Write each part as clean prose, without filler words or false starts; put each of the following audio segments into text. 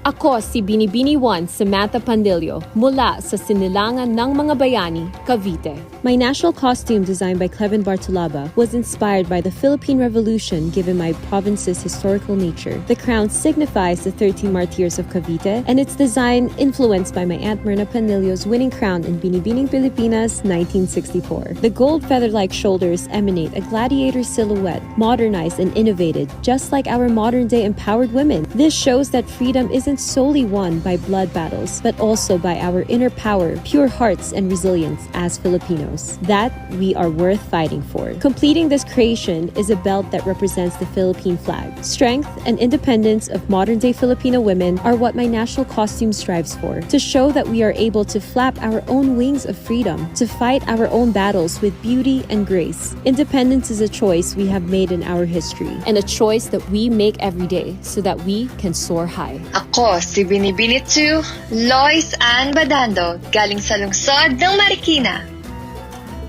Ako si Binibini 1 Samantha Pandillo mula sa Sinilangan ng Mga Bayani, Cavite. My national costume designed by Cleven Bartolaba was inspired by the Philippine Revolution given my province's historical nature. The crown signifies the 13 martyrs of Cavite and its design influenced by my Aunt Myrna Pandillo's winning crown in Binibining Pilipinas 1964. The gold feather-like shoulders emanate a gladiator silhouette, modernized and innovated, just like our modern-day empowered women. This shows that freedom isn't solely won by blood battles, but also by our inner power, pure hearts, and resilience as Filipinos, that we are worth fighting for. Completing this creation is a belt that represents the Philippine flag. Strength and independence of modern-day Filipino women are what my national costume strives for, to show that we are able to flap our own wings of freedom, to fight our own battles with beauty and grace. Independence is a choice we have made in our history, and a choice that we make every day so that we can soar high. Ako si Binibini 2, Lois Ann Badando, galing sa lungsod ng Marikina.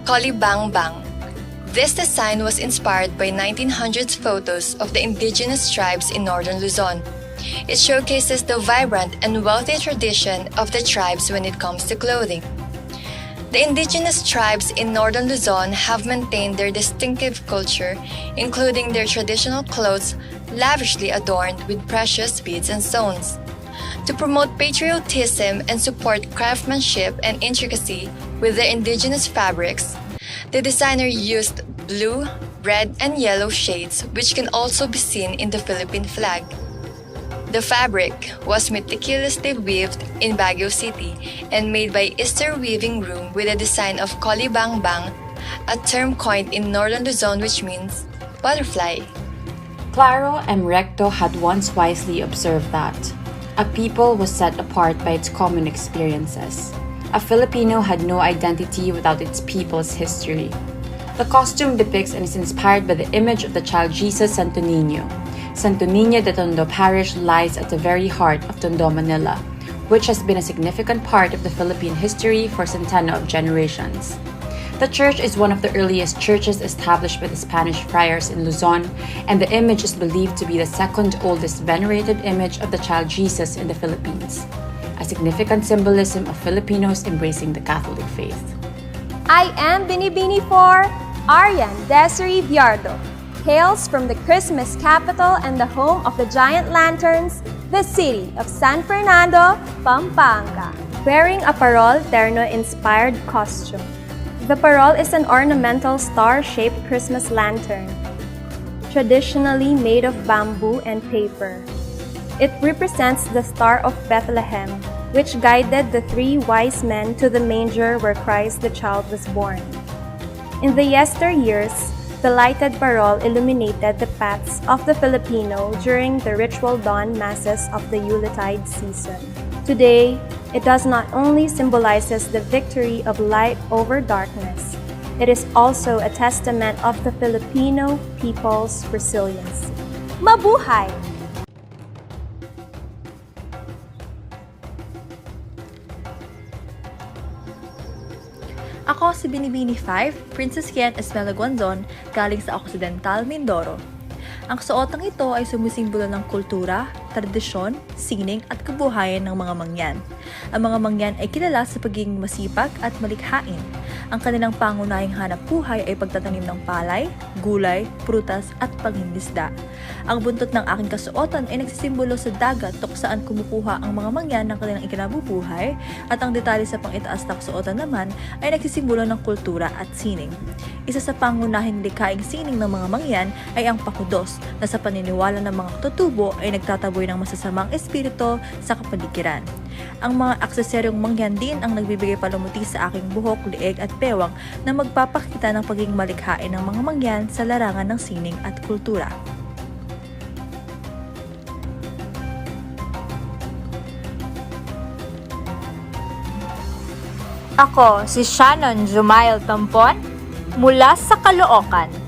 Kolibang Bang. This design was inspired by 1900s photos of the indigenous tribes in northern Luzon. It showcases the vibrant and wealthy tradition of the tribes when it comes to clothing. The indigenous tribes in northern Luzon have maintained their distinctive culture, including their traditional clothes lavishly adorned with precious beads and stones. To promote patriotism and support craftsmanship and intricacy with their indigenous fabrics, the designer used blue, red, and yellow shades, which can also be seen in the Philippine flag. The fabric was meticulously weaved in Baguio City and made by Easter Weaving Room with a design of Kolibang Bang, a term coined in northern Luzon which means butterfly. Claro and Recto had once wisely observed that a people was set apart by its common experiences. A Filipino had no identity without its people's history. The costume depicts and is inspired by the image of the child Jesus Santo Niño. Santo Niño de Tondo Parish lies at the very heart of Tondo, Manila, which has been a significant part of the Philippine history for centennia of generations. The church is one of the earliest churches established by the Spanish friars in Luzon, and the image is believed to be the second oldest venerated image of the child Jesus in the Philippines, a significant symbolism of Filipinos embracing the Catholic faith. I am Binibini 4, Arian Desiree Biardo, hails from the Christmas capital and the home of the giant lanterns, the city of San Fernando, Pampanga, wearing a parol terno-inspired costume. The parol is an ornamental star-shaped Christmas lantern, traditionally made of bamboo and paper. It represents the Star of Bethlehem, which guided the 3 wise men to the manger where Christ the child was born. In the yesteryears, the lighted parol illuminated the paths of the Filipino during the ritual dawn masses of the Yuletide season. Today, it does not only symbolizes the victory of light over darkness, it is also a testament of the Filipino people's resilience. Mabuhay! Ako si Binibini 5, Princess Kian Esmela Guanzon, galing sa Occidental, Mindoro. Ang suotang ito ay sumisimbolo ng kultura, tradisyon, sining at kabuhayan ng mga mangyan. Ang mga mangyan ay kilala sa pagiging masipag at malikhain. Ang kanilang pangunahing hanap buhay ay pagtatanim ng palay, gulay, prutas at pangingisda. Ang buntot ng aking kasuotan ay nagsisimbolo sa dagat kung saan kumukuha ang mga mangyan ng kanilang ikinabubuhay, at ang detalye sa pang-itaas na kasuotan naman ay nagsisimbolo ng kultura at sining. Isa sa pangunahing likhaing sining ng mga mangyan ay ang pakudos, na sa paniniwala ng mga katutubo ay nagtataboy ng masasamang espiritu sa kapaligiran. Ang mga aksesaryong mangyan din ang nagbibigay palumuti sa aking buhok, lieg at bewang na magpapakita ng pagiging malikhain ng mga mangyan sa larangan ng sining at kultura. Ako si Shannon Jumail Tampon mula sa Caloocan.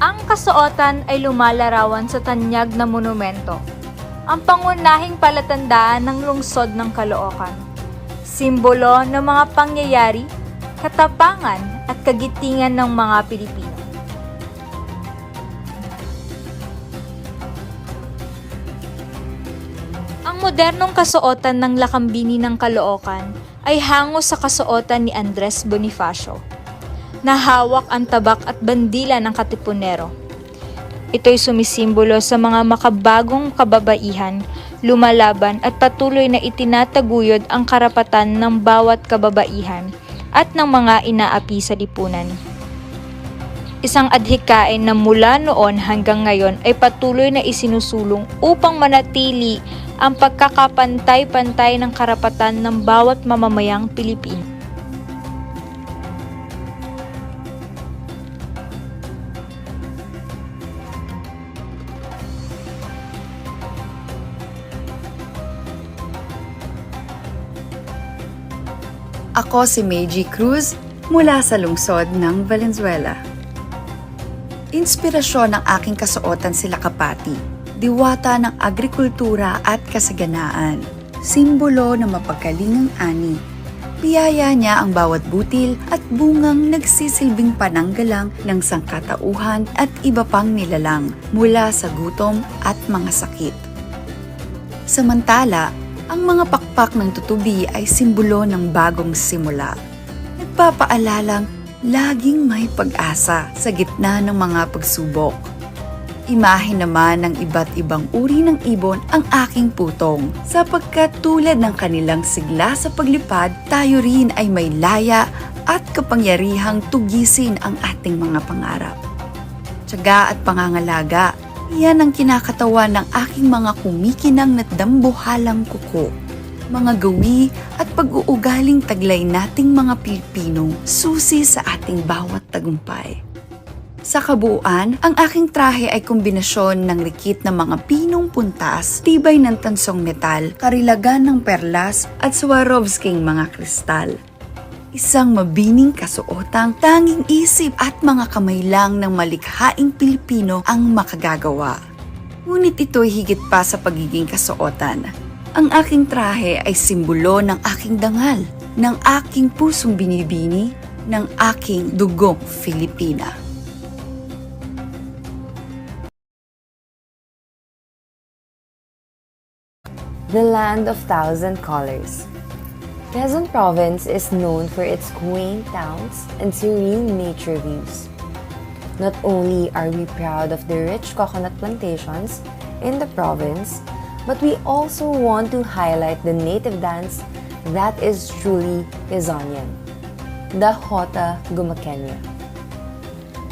Ang kasuotan ay lumalarawan sa tanyag na monumento, ang pangunahing palatandaan ng lungsod ng Caloocan. Simbolo ng mga pangyayari, katapangan at kagitingan ng mga Pilipino. Ang modernong kasuotan ng Lakambini ng Caloocan ay hango sa kasuotan ni Andres Bonifacio, na hawak ang tabak at bandila ng katipunero. Ito'y sumisimbolo sa mga makabagong kababaihan, lumalaban at patuloy na itinataguyod ang karapatan ng bawat kababaihan at ng mga inaapi sa lipunan. Isang adhikain na mula noon hanggang ngayon ay patuloy na isinusulong upang manatili ang pagkakapantay-pantay ng karapatan ng bawat mamamayang Pilipino. Ako si Meiji Cruz mula sa lungsod ng Valenzuela. Inspirasyon ng aking kasuotan sila Kapati, diwata ng agrikultura at kasaganaan, simbolo ng mapagkalingang ani. Biyaya niya ang bawat butil at bungang nagsisilbing pananggalang ng sangkatauhan at iba pang nilalang mula sa gutom at mga sakit. Samantala, ang mga pakpak ng tutubi ay simbolo ng bagong simula. Nagpapaalalang laging may pag-asa sa gitna ng mga pagsubok. Imahe naman ng iba't ibang uri ng ibon ang aking putong, sapagkat tulad ng kanilang sigla sa paglipad, tayo rin ay may laya at kapangyarihang tugisin ang ating mga pangarap. Tiyaga at pangangalaga, iyan ang kinakatawan ng aking mga kumikinang na dambuhalang kuko. Mga gawi at pag-uugaling taglay nating mga Pilipino, susi sa ating bawat tagumpay. Sa kabuuan, ang aking trahe ay kombinasyon ng rikit na mga pinong puntas, tibay ng tansong metal, karilagan ng perlas at Swarovsking mga kristal. Isang mabining kasuotang tanging isip at mga kamay lang ng malikhaing Pilipino ang makagagawa. Ngunit ito'y higit pa sa pagiging kasuotan. Ang aking trahe ay simbolo ng aking dangal, ng aking pusong binibini, ng aking dugong Filipina. The land of thousand colors. Quezon Province is known for its quaint towns and serene nature views. Not only are we proud of the rich coconut plantations in the province, but we also want to highlight the native dance that is truly Quezonian, the Jota Gumaqueña.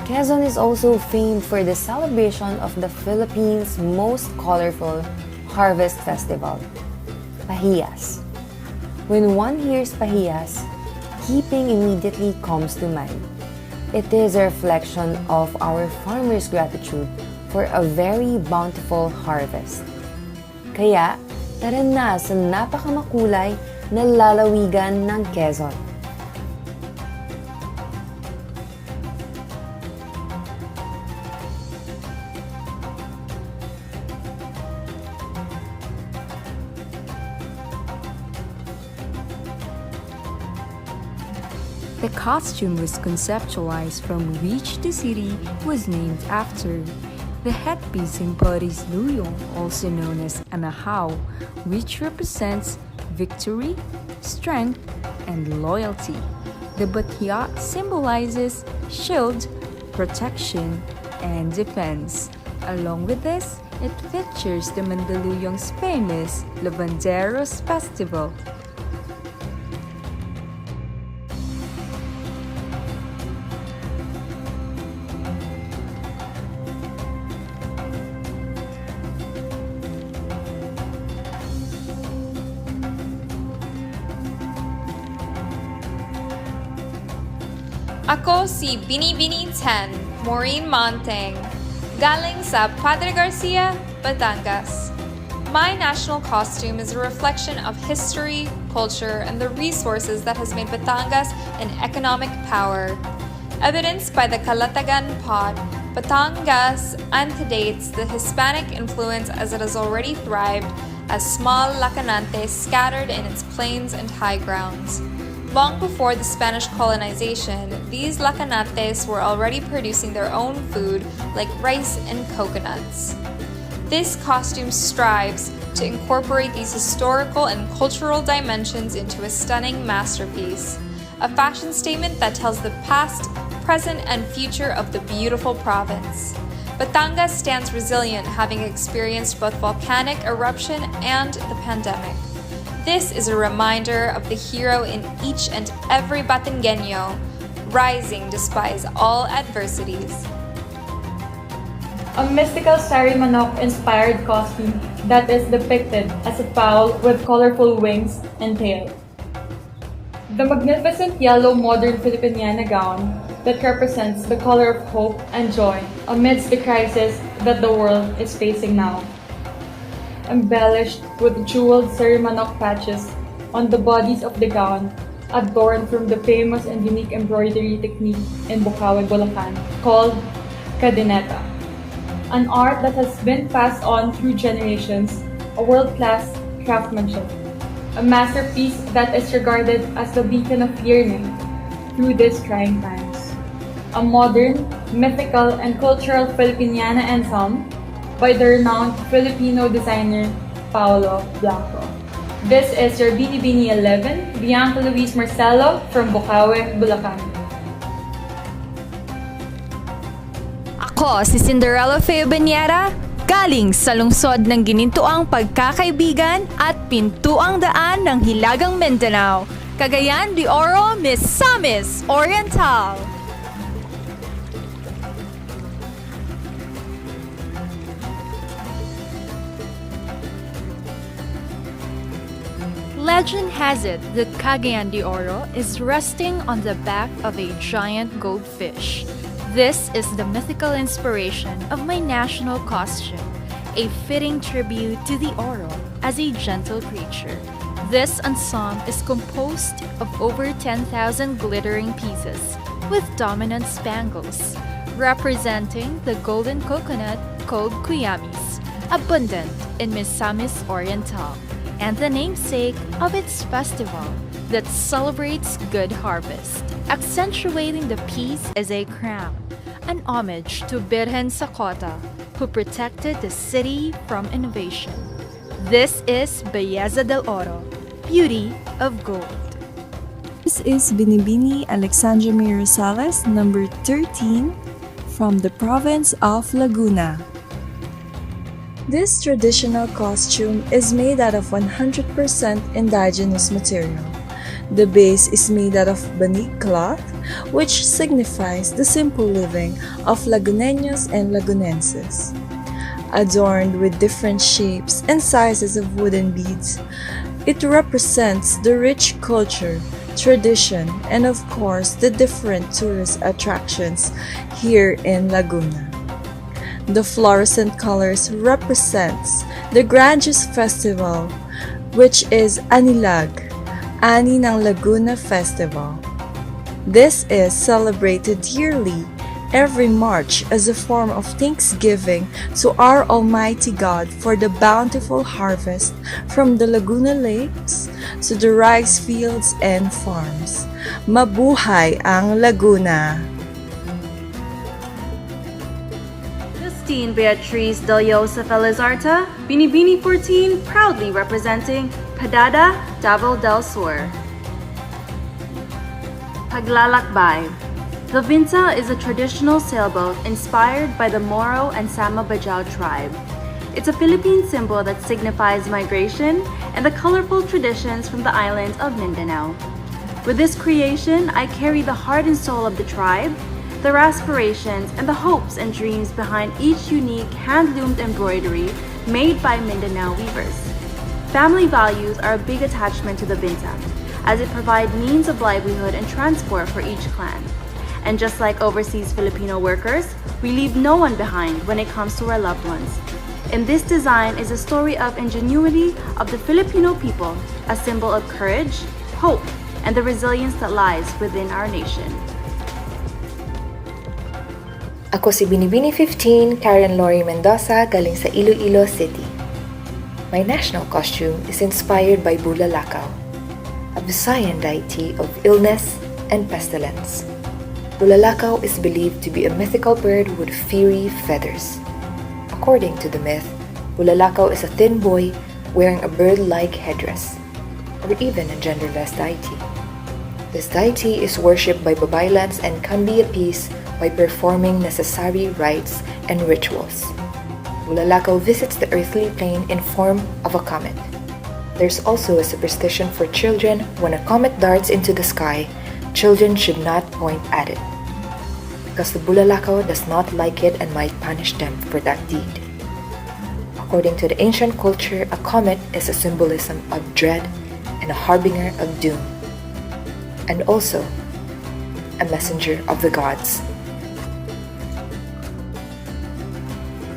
Quezon is also famed for the celebration of the Philippines' most colorful harvest festival, Pahiyas. When one hears Pahiyas, keeping immediately comes to mind. It is a reflection of our farmers' gratitude for a very bountiful harvest. Kaya, tara na sa napakamakulay na lalawigan ng Quezon. The costume was conceptualized from which the city was named after. The headpiece embodies luyong, also known as anahaw, which represents victory, strength, and loyalty. The batya symbolizes shield, protection, and defense. Along with this, it features the Mandaluyong's famous Lavanderos Festival. Ako si Binibini 10, Maureen Monteng, galing sa Padre Garcia, Batangas. My national costume is a reflection of history, culture, and the resources that has made Batangas an economic power, evidenced by the Kalatagan pot, Batangas antedates the Hispanic influence as it has already thrived as small lacanantes scattered in its plains and high grounds. Long before the Spanish colonization, these lacanantes were already producing their own food like rice and coconuts. This costume strives to incorporate these historical and cultural dimensions into a stunning masterpiece, a fashion statement that tells the past, present, and future of the beautiful province. Batangas stands resilient, having experienced both volcanic eruption and the pandemic. This is a reminder of the hero in each and every Batangueño, rising despite all adversities. A mystical sari manok-inspired costume that is depicted as a fowl with colorful wings and tail. The magnificent yellow modern Filipiniana gown that represents the color of hope and joy amidst the crisis that the world is facing now. Embellished with jeweled sari manok patches on the bodies of the gown, adorned from the famous and unique embroidery technique in Bukawi, Bulacan, called cadeneta. An art that has been passed on through generations, a world-class craftsmanship, a masterpiece that is regarded as the beacon of yearning through these trying times. A modern, mythical, and cultural Filipiniana ensemble by the renowned Filipino designer Paolo Blanco. This is your Bini 11, Bianca Luis Marcelo from Bukawi, Bulacan. Ako si Cinderella Feo Banyera, galing sa lungsod ng ginintuang pagkakaibigan at pintuang daan ng Hilagang Mindanao, Cagayan de Oro, Misamis Oriental. Legend has it that Cagayan de Oro is resting on the back of a giant goldfish. This is the mythical inspiration of my national costume, a fitting tribute to the Oro as a gentle creature. This ensemble is composed of over 10,000 glittering pieces with dominant spangles, representing the golden coconut called kuyamis, abundant in Misamis Oriental, and the namesake of its festival that celebrates good harvest. Accentuating the piece is a crown, an homage to Birhen Sakota, who protected the city from invasion. This is Belleza del Oro, beauty of gold. This is Binibini Alexandra Mir Rosales, number 13, from the province of Laguna. This traditional costume is made out of 100% indigenous material. The base is made out of banig cloth, which signifies the simple living of Laguneños and Lagunenses. Adorned with different shapes and sizes of wooden beads, it represents the rich culture, tradition, and of course the different tourist attractions here in Laguna. The fluorescent colors represents the Grandiose Festival, which is Anilag, Ani ng Laguna Festival. This is celebrated yearly every March as a form of thanksgiving to our Almighty God for the bountiful harvest from the Laguna lakes to the rice fields and farms. Mabuhay ang Laguna! Justine Beatriz Del Josef Elizarta, Binibini 14, proudly representing Padada, Davao del Sur. Paglalakbay. The Vinta is a traditional sailboat inspired by the Moro and Sama Bajau tribe. It's a Philippine symbol that signifies migration and the colorful traditions from the island of Mindanao. With this creation, I carry the heart and soul of the tribe, their aspirations, and the hopes and dreams behind each unique hand-loomed embroidery made by Mindanao weavers. Family values are a big attachment to the Vinta, as it provides means of livelihood and transport for each clan. And just like overseas Filipino workers, we leave no one behind when it comes to our loved ones. And this design is a story of ingenuity of the Filipino people, a symbol of courage, hope, and the resilience that lies within our nation. Ako si Binibini 15, Karen Lori Mendoza, galing sa Iloilo City. My national costume is inspired by Bulalakaw, a Visayan deity of illness and pestilence. Bulalakaw is believed to be a mythical bird with fiery feathers. According to the myth, Bulalakaw is a thin boy wearing a bird-like headdress, or even a genderless deity. This deity is worshipped by Babaylans and can be appeased by performing necessary rites and rituals. Bulalakaw visits the earthly plane in form of a comet. There's also a superstition for children: when a comet darts into the sky, children should not point at it, because the Bulalakaw does not like it and might punish them for that deed. According to the ancient culture, a comet is a symbolism of dread and a harbinger of doom, and also a messenger of the gods.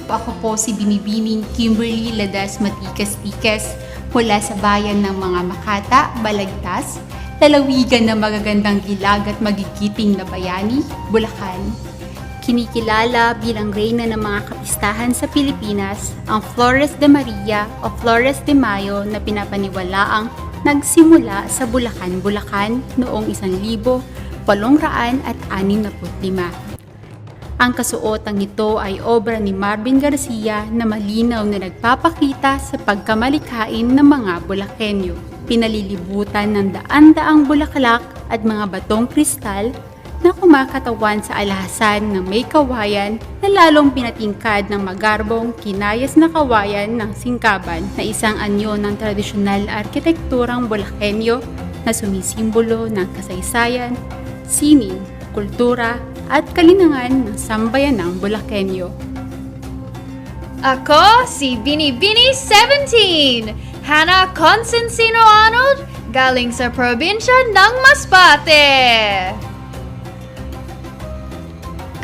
Ako po si Binibining Kimberly Ledesma Tikes mula sa bayan ng mga Makata, Balagtas, lalawigan ng magagandang gilag at magigiting na bayani, Bulacan. Kinikilala bilang reyna ng mga kapistahan sa Pilipinas, ang Flores de Maria o Flores de Mayo na pinapaniwalaang nagsimula sa Bulacan, Bulacan noong 1865. Ang kasuotang ito ay obra ni Marvin Garcia na malinaw na nagpapakita sa pagkamalikhain ng mga Bulakenyo. Pinalilibutan ng daan-daang bulaklak at mga batong kristal na kumakatawan sa alhasan ng may kawayan na lalong pinatingkad ng magarbong kinayas na kawayan ng singkaban na isang anyo ng tradisyonal arkitekturang Bulakenyo na sumisimbolo ng kasaysayan, sining, kultura, at kalinangan ng sambayanang Bulakenyo. Ako si Binibini 17, Hannah Constantino Arnold, galing sa probinsya ng Masbate.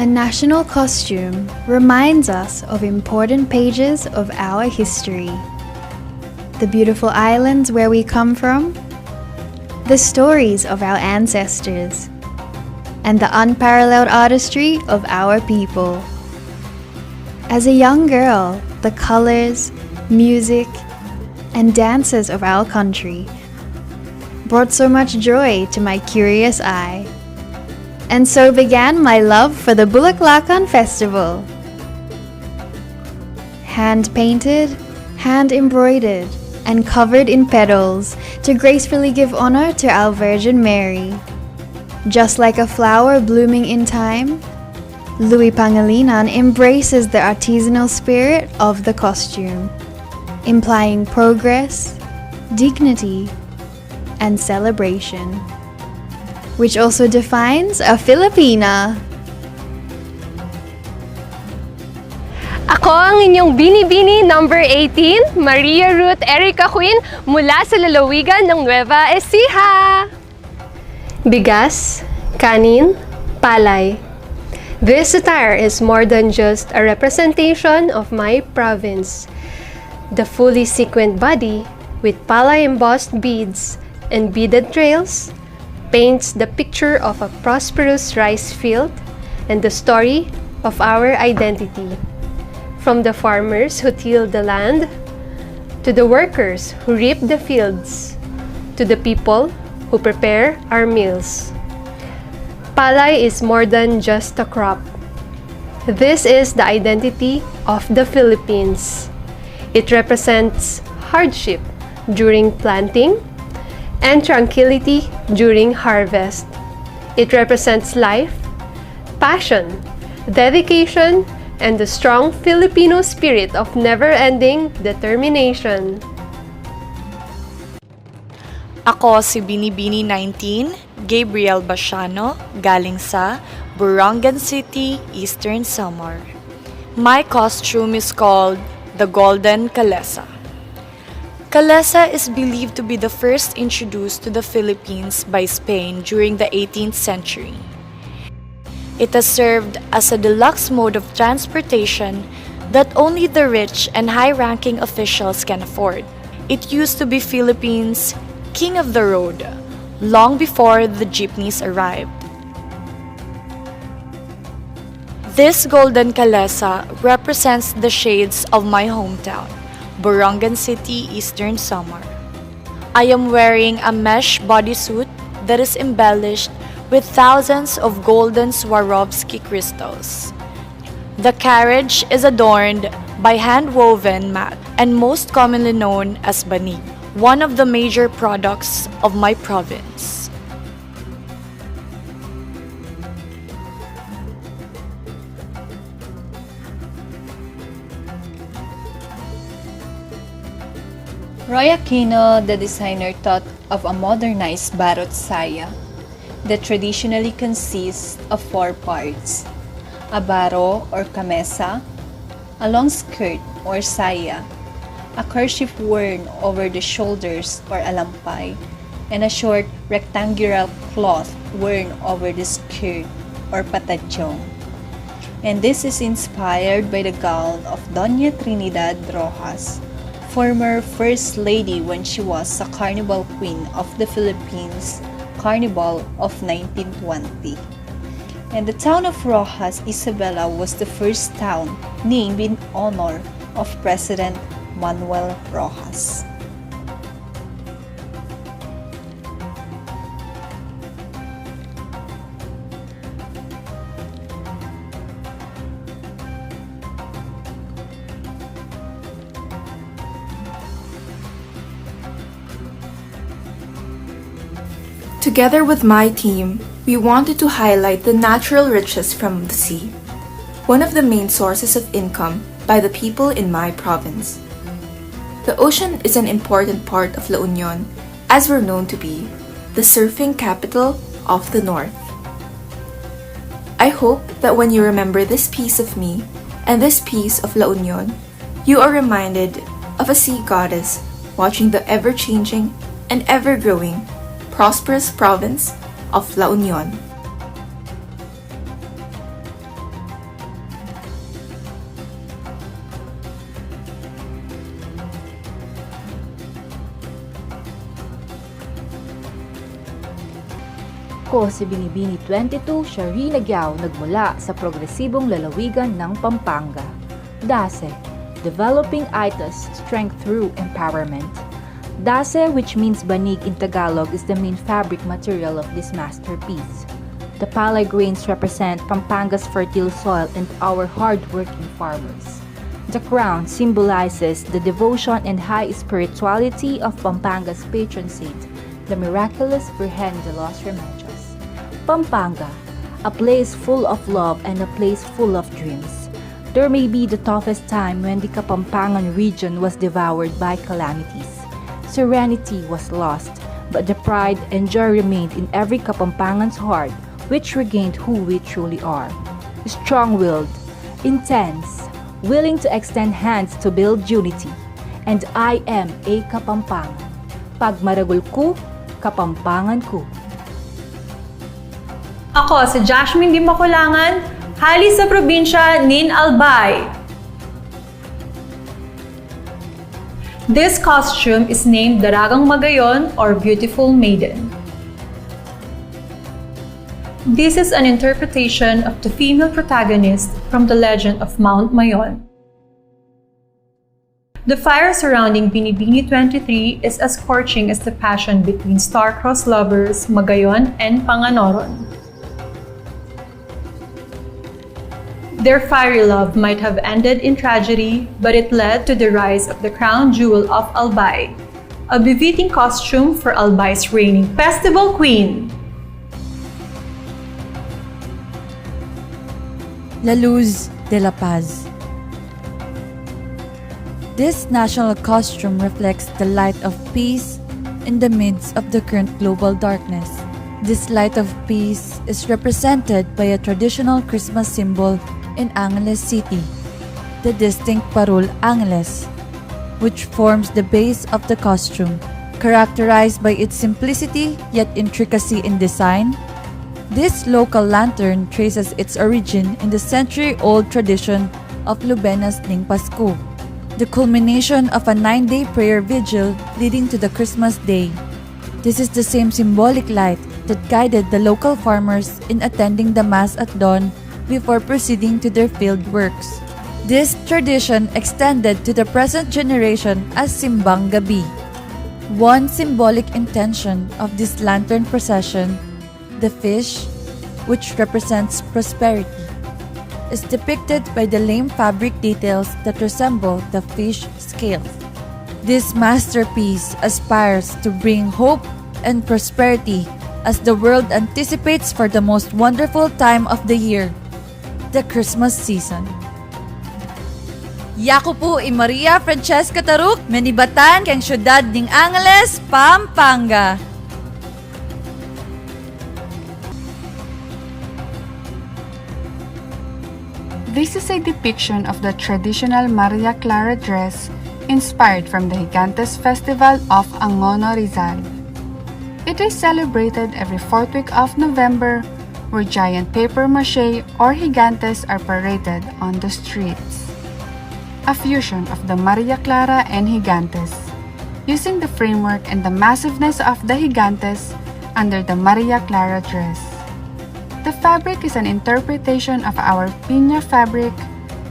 A national costume reminds us of important pages of our history. The beautiful islands where we come from, the stories of our ancestors, and the unparalleled artistry of our people. As a young girl, the colors, music, and dances of our country brought so much joy to my curious eye. And so began my love for the Bulaklakan Festival. Hand-painted, hand-embroidered, and covered in petals to gracefully give honor to our Virgin Mary. Just like a flower blooming in time, Louis Pangilinan embraces the artisanal spirit of the costume, implying progress, dignity, and celebration, which also defines a Filipina. Ako ang inyong Binibini number 18, Maria Ruth Erica Queen, mula sa lalawigan ng Nueva Ecija. Bigas, kanin, palay. This attire is more than just a representation of my province. The fully sequined body, with palay embossed beads and beaded trails, paints the picture of a prosperous rice field and the story of our identity. From the farmers who till the land, to the workers who reap the fields, to the people who prepare our meals. Palay is more than just a crop. This is the identity of the Philippines. It represents hardship during planting and tranquility during harvest. It represents life, passion, dedication, and the strong Filipino spirit of never-ending determination. Ako si Binibini 19, Gabriel Basiano, galing sa Burangan City, Eastern Samar. My costume is called the Golden Kalesa. Kalesa is believed to be the first introduced to the Philippines by Spain during the 18th century. It has served as a deluxe mode of transportation that only the rich and high-ranking officials can afford. It used to be Philippines' king of the road, long before the jeepneys arrived. This golden kalesa represents the shades of my hometown, Borongan City, Eastern Samar. I am wearing a mesh bodysuit that is embellished with thousands of golden Swarovski crystals. The carriage is adorned by hand-woven mat and most commonly known as banig, one of the major products of my province. Roy Aquino, the designer, thought of a modernized barot saya that traditionally consists of 4 parts: a baro or kamesa, a long skirt or saya, a kerchief worn over the shoulders or alampay, and a short rectangular cloth worn over the skirt or patadyong. And this is inspired by the gown of Doña Trinidad Rojas, former First Lady when she was a Carnival Queen of the Philippines, Carnival of 1920. And the town of Rojas, Isabela was the first town named in honor of President Manuel Rojas. Together with my team, we wanted to highlight the natural riches from the sea, one of the main sources of income by the people in my province. The ocean is an important part of La Union, as we're known to be the surfing capital of the north. I hope that when you remember this piece of me and this piece of La Union, you are reminded of a sea goddess watching the ever-changing and ever-growing prosperous province of La Union. Ako si Binibini 22, Shari Nagyao, nagmula sa progresibong lalawigan ng Pampanga. DASE, Developing ITAS Strength Through Empowerment. Dase, which means banig in Tagalog, is the main fabric material of this masterpiece. The palay grains represent Pampanga's fertile soil and our hard-working farmers. The crown symbolizes the devotion and high spirituality of Pampanga's patron saint, the miraculous Virgen de los Remedios. Pampanga, a place full of love and a place full of dreams. There may be the toughest time when the Kapampangan region was devoured by calamities. Serenity was lost, but the pride and joy remained in every Kapampangan's heart, which regained who we truly are. Strong-willed, intense, willing to extend hands to build unity. And I am a Kapampangan. Pag maragul ko, Kapampangan ko. Ako si Jasmine Di Makulangan, hali sa probinsya nin Albay. This costume is named Daragang Magayon or Beautiful Maiden. This is an interpretation of the female protagonist from the legend of Mount Mayon. The fire surrounding Binibini 23 is as scorching as the passion between star-crossed lovers Magayon and Panganoron. Their fiery love might have ended in tragedy, but it led to the rise of the crown jewel of Albay, a befitting costume for Albay's reigning festival queen. La Luz de la Paz. This national costume reflects the light of peace in the midst of the current global darkness. This light of peace is represented by a traditional Christmas symbol in Angeles City, the distinct parul Angeles, which forms the base of the costume. Characterized by its simplicity yet intricacy in design, this local lantern traces its origin in the century-old tradition of Lubenas ning Pasko, the culmination of a 9-day prayer vigil leading to the Christmas day. This is the same symbolic light that guided the local farmers in attending the Mass at dawn before proceeding to their field works. This tradition extended to the present generation as Simbang Gabi. One symbolic intention of this lantern procession, the fish, which represents prosperity, is depicted by the lame fabric details that resemble the fish scales. This masterpiece aspires to bring hope and prosperity as the world anticipates for the most wonderful time of the year, the Christmas season. Yaku po i Maria Francesca Taruk, menibatan kang syudad ng Angeles, Pampanga. This is a depiction of the traditional Maria Clara dress inspired from the Gigantes Festival of Angono, Rizal. It is celebrated every fourth week of November, where giant papier-mâché or gigantes are paraded on the streets. A fusion of the Maria Clara and gigantes, using the framework and the massiveness of the gigantes under the Maria Clara dress. The fabric is an interpretation of our piña fabric,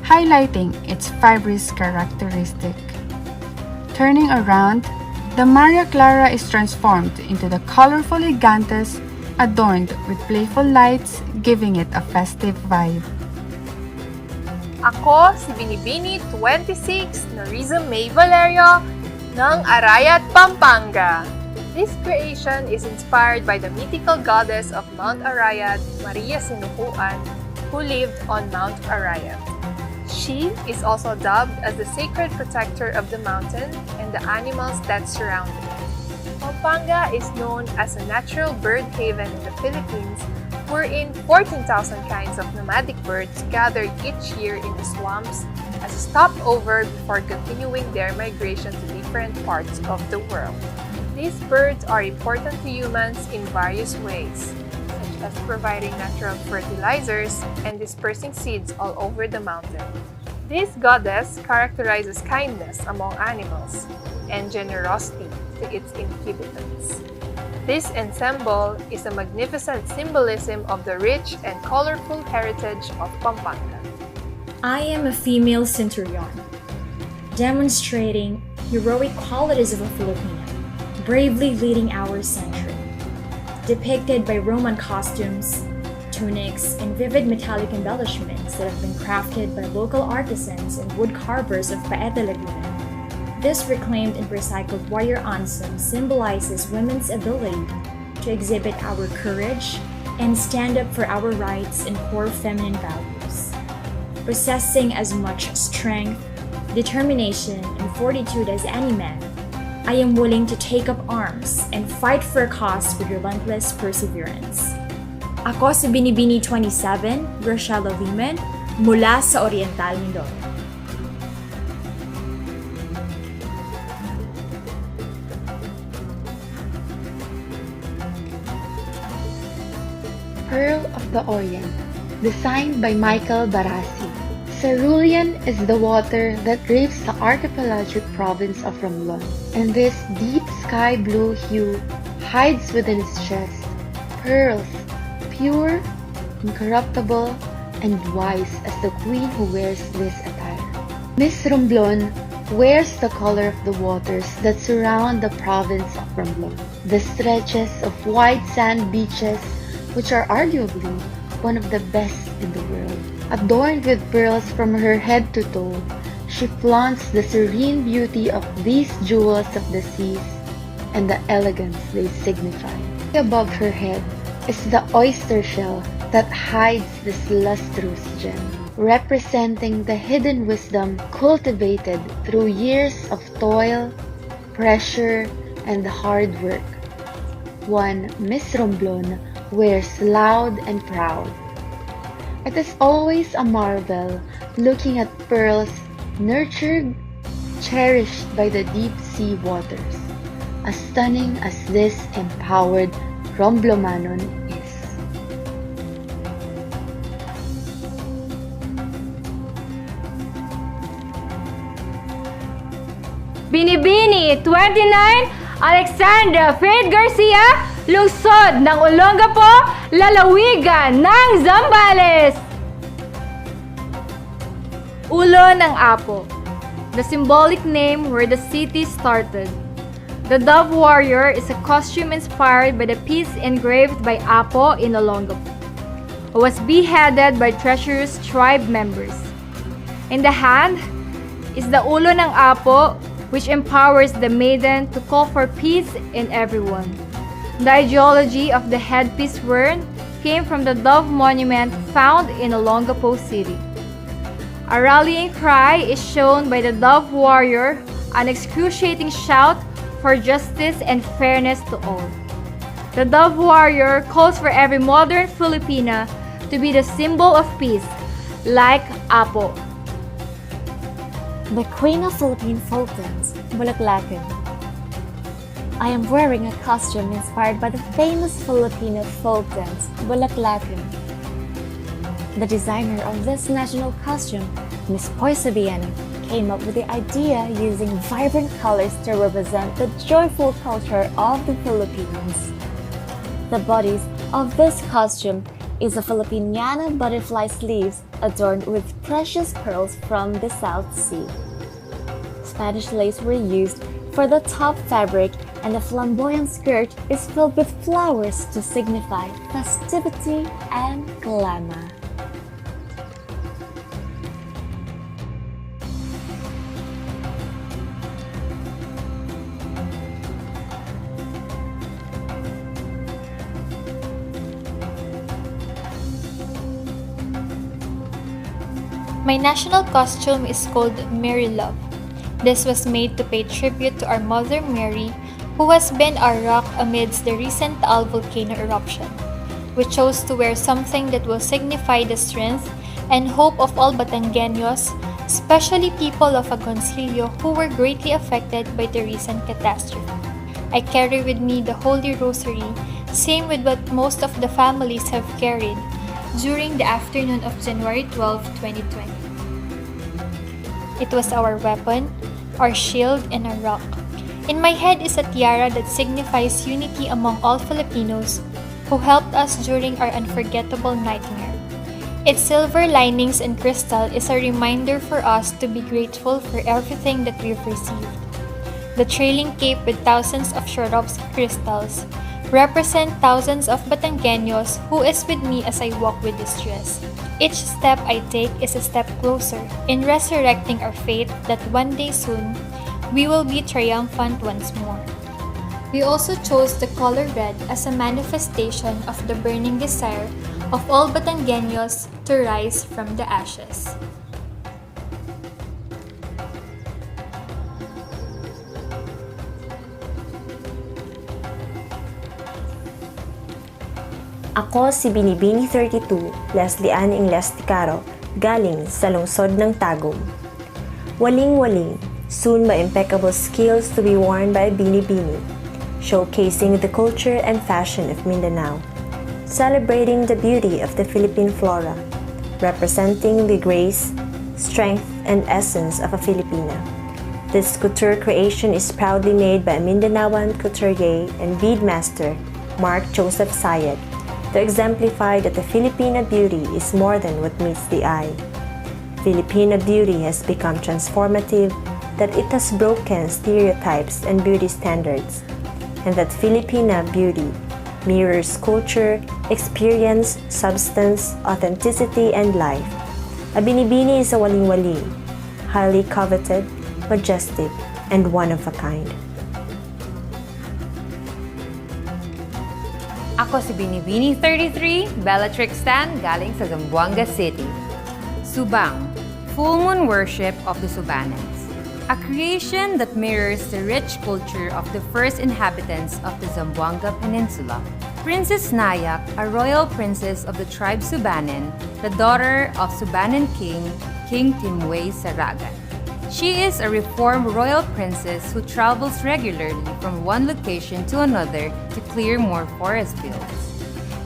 highlighting its fibrous characteristic. Turning around, the Maria Clara is transformed into the colorful gigantes adorned with playful lights, giving it a festive vibe. Ako si Binibini 26 na Riza May Valerio ng Arayat, Pampanga. This creation is inspired by the mythical goddess of Mount Arayat, Maria Sinukuan, who lived on Mount Arayat. She is also dubbed as the sacred protector of the mountain and the animals that surround it. Pampanga is known as a natural bird haven in the Philippines, wherein 14,000 kinds of nomadic birds gather each year in the swamps as a stopover before continuing their migration to different parts of the world. These birds are important to humans in various ways, such as providing natural fertilizers and dispersing seeds all over the mountain. This goddess characterizes kindness among animals and generosity to its inhabitants. This ensemble is a magnificent symbolism of the rich and colorful heritage of Pampanga. I am a female centurion, demonstrating heroic qualities of a Filipino, bravely leading our century. Depicted by Roman costumes, tunics, and vivid metallic embellishments that have been crafted by local artisans and wood carvers of Paete, Laguna. This reclaimed and recycled warrior ensemble symbolizes women's ability to exhibit our courage and stand up for our rights and core feminine values. Possessing as much strength, determination, and fortitude as any man, I am willing to take up arms and fight for a cause with relentless perseverance. Ako si Binibini 27, Rochelle Liman, mula sa Oriental, Mindoro. Pearl of the Orient, designed by Michael Barassi. Cerulean is the water that drapes the archipelagic province of Romblon, and this deep sky blue hue hides within its chest pearls, pure, incorruptible, and wise as the queen who wears this attire. Miss Romblon wears the color of the waters that surround the province of Romblon. The stretches of white sand beaches, which are arguably one of the best in the world. Adorned with pearls from her head to toe, she flaunts the serene beauty of these jewels of the seas and the elegance they signify. Above her head is the oyster shell that hides this lustrous gem, representing the hidden wisdom cultivated through years of toil, pressure, and hard work. One Miss Romblon wears loud and proud. It is always a marvel looking at pearls nurtured, cherished by the deep sea waters, as stunning as this empowered Romblomanon is. Binibini 29, Alexandra Faith Garcia, lungsod ng Olongapo, lalawigan ng Zambales. Ulo ng Apo, the symbolic name where the city started. The Dove Warrior is a costume inspired by the piece engraved by Apo in Olongapo, who was beheaded by treacherous tribe members. In the hand is the Ulo ng Apo, which empowers the maiden to call for peace in everyone. The ideology of the headpiece worn came from the Dove Monument found in Olongapo City. A rallying cry is shown by the Dove Warrior, an excruciating shout for justice and fairness to all. The Dove Warrior calls for every modern Filipina to be the symbol of peace, like Apo. The Queen of Philippine Folk Dance, Bulaklakan. I am wearing a costume inspired by the famous Filipino folk dance, Bulaklakan. The designer of this national costume, Ms. Poisabiano, came up with the idea using vibrant colors to represent the joyful culture of the Philippines. The bodice of this costume is a Filipiniana butterfly sleeves adorned with precious pearls from the South Sea. Spanish lace were used for the top fabric, and the flamboyant skirt is filled with flowers to signify festivity and glamour. My national costume is called Mary Love. This was made to pay tribute to our Mother Mary, who has been our rock amidst the recent Taal volcano eruption. We chose to wear something that will signify the strength and hope of all Batangueños, especially people of Agoncillo who were greatly affected by the recent catastrophe. I carry with me the Holy Rosary, same with what most of the families have carried during the afternoon of January 12, 2020. It was our weapon, our shield, and our rock. In my head is a tiara that signifies unity among all Filipinos who helped us during our unforgettable nightmare. Its silver linings and crystal is a reminder for us to be grateful for everything that we've received. The trailing cape with thousands of Swarovski crystals represent thousands of Batangueños who is with me as I walk with this dress. Each step I take is a step closer in resurrecting our faith that one day soon we will be triumphant once more. We also chose the color red as a manifestation of the burning desire of all Batangueños to rise from the ashes. Ako si Binibini 32, Leslie Ann Ingles Ticaro, galing sa lungsod ng Tagum. Waling-waling, soon by impeccable skills to be worn by Binibini, showcasing the culture and fashion of Mindanao, celebrating the beauty of the Philippine flora, representing the grace, strength, and essence of a Filipina. This couture creation is proudly made by a Mindanaoan couturier and beadmaster, Mark Joseph Sayed, to exemplify that the Filipina beauty is more than what meets the eye. Filipina beauty has become transformative, that it has broken stereotypes and beauty standards, and that Filipina beauty mirrors culture, experience, substance, authenticity, and life. A binibini is a waling-waling, highly coveted, majestic, and one of a kind. Ako si Binibini 33, Bellatrix Stan, galing sa Zamboanga City. Subang, full moon worship of the Subanans. A creation that mirrors the rich culture of the first inhabitants of the Zamboanga Peninsula. Princess Nayak, a royal princess of the tribe Subanan, the daughter of Subanan King, King Timway Saragan. She is a reformed royal princess who travels regularly from one location to another to clear more forest fields.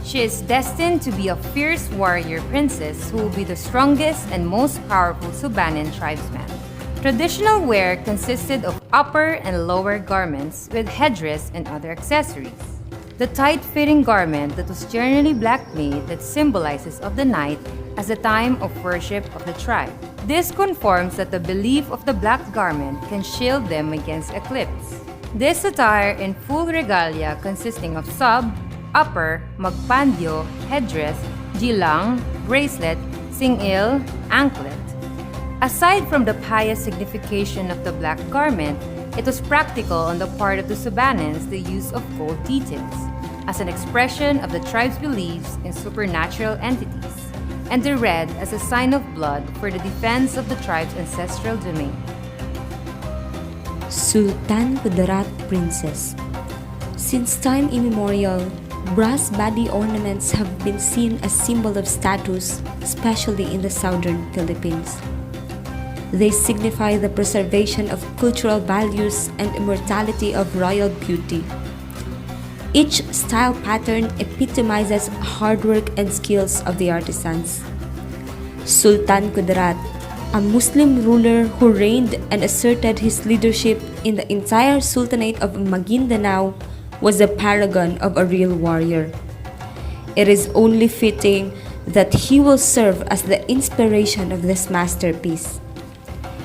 She is destined to be a fierce warrior princess who will be the strongest and most powerful Subanan tribesman. Traditional wear consisted of upper and lower garments with headdress and other accessories. the tight-fitting garment that was generally black made that symbolizes of the night as a time of worship of the tribe. This confirms that the belief of the black garment can shield them against eclipse. This attire in full regalia consisting of sub, upper, magpandyo, headdress, gilang, bracelet, singil, anklet. Aside from the pious signification of the black garment, it was practical on the part of the Subanans the use of gold details, as an expression of the tribe's beliefs in supernatural entities, and the red as a sign of blood for the defense of the tribe's ancestral domain. Sultan Kudarat Princess. Since time immemorial, brass body ornaments have been seen as symbol of status, especially in the southern Philippines. They signify the preservation of cultural values and immortality of royal beauty. Each style pattern epitomizes hard work and skills of the artisans. Sultan Kudarat, a Muslim ruler who reigned and asserted his leadership in the entire Sultanate of Maguindanao, was a paragon of a real warrior. It is only fitting that he will serve as the inspiration of this masterpiece.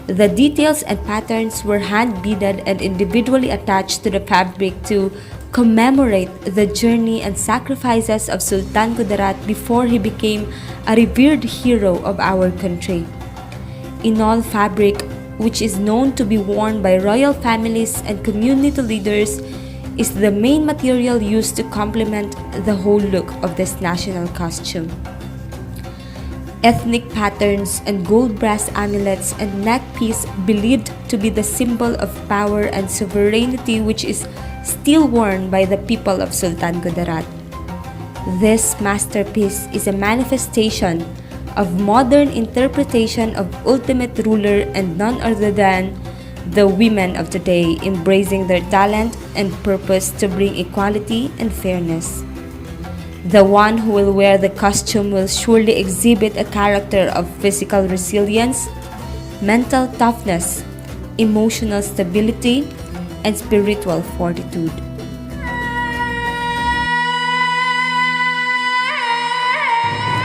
The details and patterns were hand-beaded and individually attached to the fabric to commemorate the journey and sacrifices of Sultan Kudarat before he became a revered hero of our country. Inal fabric, which is known to be worn by royal families and community leaders, is the main material used to complement the whole look of this national costume. Ethnic patterns and gold brass amulets and neckpiece believed to be the symbol of power and sovereignty, which is still worn by the people of Sultan Kudarat. This masterpiece is a manifestation of modern interpretation of ultimate ruler and none other than the women of today embracing their talent and purpose to bring equality and fairness. The one who will wear the costume will surely exhibit a character of physical resilience, mental toughness, emotional stability, and spiritual fortitude.